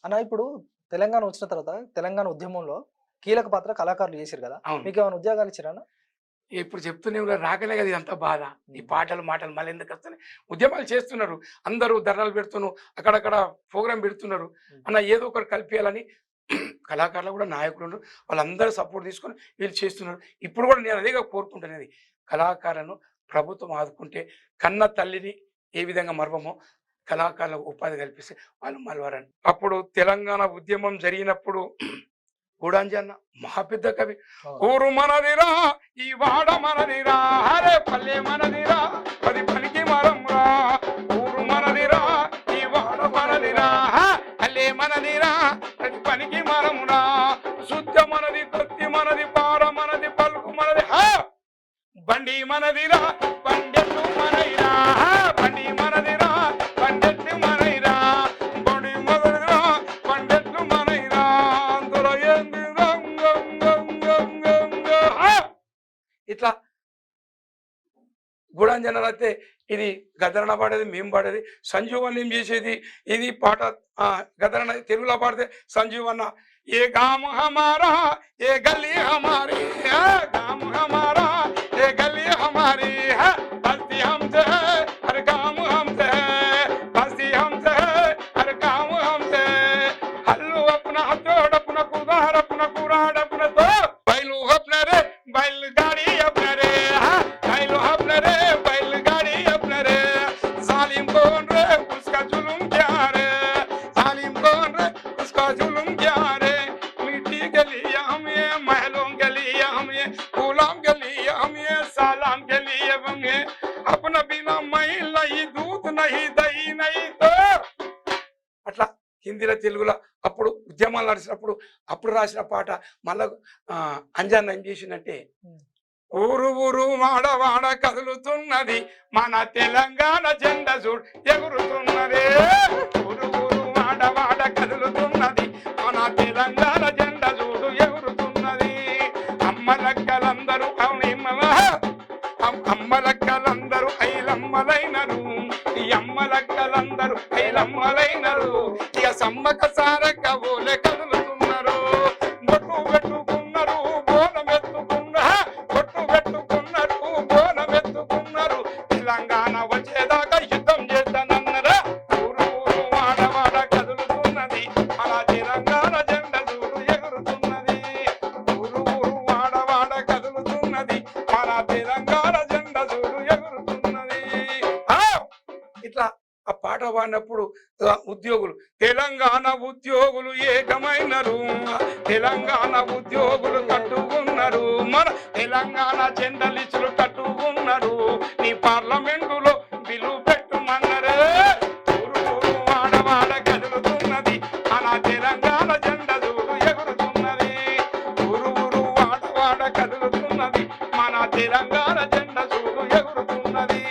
అన్న ఇప్పుడు తెలంగాణ వచ్చిన తర్వాత తెలంగాణ ఉద్యమంలో కీలక పాత్ర కళాకారులు చేసిర్రు కదా! అవును. మీకేమైనా ఉద్యోగాలు ఇచ్చిర్రా అన్న? ఇప్పుడు చెప్తూనే ఉన్నారు. రాకనే కదా ఇదంతా బాధ. ఈ హ్మ్. పాటలు, మాటలు మళ్ళెందుకొస్తున్నాయి? ఉద్యమాలు చేస్తున్నారు. అందరూ ధర్నాలు పెడుతున్నారు. అక్కడక్కడ ప్రోగ్రామ్ పెడుతున్నారు. హ్మ్. అన్న ఏదో ఒకటి కల్పియాలని కళాకారులు కూడా నాయకులున్నారు. వాళ్ళందరూ సపోర్ట్ తీసుకొని వీళ్ళు చేస్తున్నారు. ఇప్పుడు కూడా నేను అదేగా కోరుకుంటున్నది. కళాకారులను ప్రభుత్వం ఆదుకుంటే కన్న తల్లిని ఏ విధంగా మరవమో కళాకారులకు ఉపాధి కల్పిస్తే వాళ్ళు మలవరని. అప్పుడు తెలంగాణ ఉద్యమం జరిగినప్పుడు గూడాంజి అన్న మహా పెద్ద కవి. అవును. ఊరు మనదిరా ఈ వాడ మనదిరా హరే పల్లె మనదిరా పది పనికి మరంరా. ఊరు మనదిరా ఈ వాడ మనదిరా పల్లె మనదిరా పది పనికి మరమురా. శుద్ధ మనది కత్తి మనది పార మనది పలుకు మనది బండి మనదిరా బండెట్టు మనైరా బండి మనదిరా బండెట్టు మనైరా బండి మనదిరా బండెట్టు మనైరా అందులో ఏంది ఇట్లా గూడాంజన అయితే ఇది గదరణ పాడేది మేము పాడేది సంజీవన్ ఏం చేసేది ఇది పాట గదరణ తెలుగులో పాడితే సంజీవన్న ఏ గామ హమారా ఏ గల్లీ హమారీ గామ హమారా ఏ గల్లీ హమారీ బస్తీ హమ్సే హర్ గామ హమ్సే బస్తీ హమ్సే హర్ గామ హమ్సే హల్లు అప్నా జోడ్ అప్నా కుదార్ అప్నా కురాడ్ అప్నా తో బైలు అప్నా రే बैल गाड़ी अपना रे बैल अपना रे बैल गाड़ी अपना रे जालिम कौन रे उसका जुल्म क्या रे जालिम कौन रे उसका जुल्म क्या रे मिट्टी गलियां हम ये महलों गलियां हम ये गुलाम गलियां हम ये सलाम गलियां हम ये अपना बिना मैल नहीं दूध नहीं दही नहीं तो అట్లా హిందీలో తెలుగులో అప్పుడు ఉద్యమాలు నడిచినప్పుడు అప్పుడు రాసిన పాట మళ్ళా అంజాన్న ఏం చేసిందంటే ఊరు ఊరు వాడ వాడ కదులుతున్నది మన తెలంగాణ జెండా చూడు ఎగురుతున్నది ఊరు ఊరు వాడ వాడ కదులుతున్నది మన తెలంగాణ జెండా చూడు ఎగురుతున్నది అమ్మలక్కలందరూ అమ్మలక్కలందరూ ఐలమ్మలైనరు ఈ అమ్మలక్కలందరూ ఐలమ్మలైనరు ఇక సమ్మక సారక్క ఓలే కదులుతున్నారు బొట్టు పెట్టుకున్నారు బోనం ఎత్తుకున్నారు తెలంగాణ వచ్చేదాకా యుద్ధం చేస్తానన్నరా ఊరు ఊరు వాడ వాడ కదులుతున్నది మన తెలంగాణ జెండా చూడు ఎగురుతున్నది ఊరు ఊరు వాడ వాడ కదులుతున్నది మన తెలంగాణ జెండా చూడు ఎగురుతున్నది ఇట్లా ఆ పాట పాడినప్పుడు ఉద్యోగులు తెలంగాణ ఉద్యోగులు ఏకమైనరు తెలంగాణ ఉద్యోగులు కట్టుకున్నారు మన తెలంగాణ జెండలిచ్చులు కట్టుకున్నారు నీ పార్లమెంటులో బిల్లు పెట్టుమన్నరే ఊరు ఊరు వాడ వాడ కదులుతున్నది మన తెలంగాణ జెండా చూడు ఎగురుతున్నది ఊరు ఊరు వాడ వాడ కదులుతున్నది మన తెలంగాణ జెండా చూడు ఎగురుతున్నది.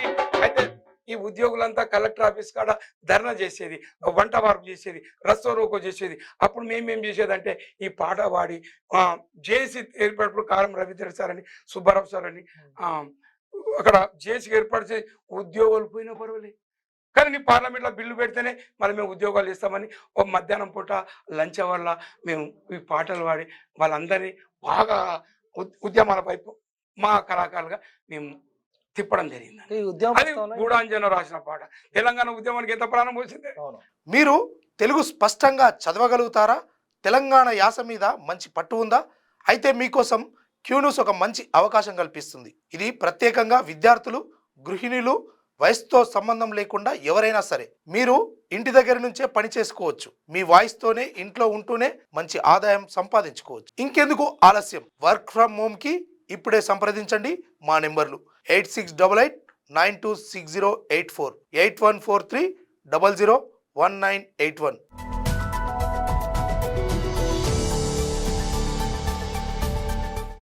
అయితే ఈ ఉద్యోగులంతా కలెక్టర్ ఆఫీస్ కాడ ధర్నా చేసేది వంట వార్పు చేసేది రస్తో రోకో చేసేది. అప్పుడు మేమేం చేసేదంటే ఈ పాట పాడి జేసీ ఏర్పడినప్పుడు కారం రవీంద్ర సార్ అని సుబ్బారావు సార్ అని అక్కడ జేసీకి ఏర్పాటు చేసి ఉద్యోగాలు పోయినా పర్వాలేదు కానీ నీ పార్లమెంట్లో బిల్లు పెడితేనే మళ్ళీ మేము ఉద్యోగాలు ఇస్తామని ఒక మధ్యాహ్నం పూట లంచ్ వల్ల మేము ఈ పాటలు పాడి వాళ్ళందరినీ బాగా ఉద్యమాల వైపు మా కళాకారులుగా మేము తిప్పడం జరిగింది. ఈ ఉద్యమం అది గూడాంజన రాసిన పాట. తెలంగాణ ఉద్యమానికి ఎంత ప్రాణం పోసింది. మీరు తెలుగు స్పష్టంగా చదవగలుగుతారా? తెలంగాణ యాస మీద మంచి పట్టు ఉందా? అయితే మీకోసం క్యూన్యూస్ ఒక మంచి అవకాశం కల్పిస్తుంది. ఇది ప్రత్యేకంగా విద్యార్థులు, గృహిణులు, వయసుతో సంబంధం లేకుండా ఎవరైనా సరే మీరు ఇంటి దగ్గర నుంచే పని చేసుకోవచ్చు. మీ వాయిస్తోనే ఇంట్లో ఉంటూనే మంచి ఆదాయం సంపాదించుకోవచ్చు. ఇంకెందుకు ఆలస్యం? వర్క్ ఫ్రమ్ హోమ్కి ఇప్పుడే సంప్రదించండి. మా నెంబర్లు 8688926084 8143001981.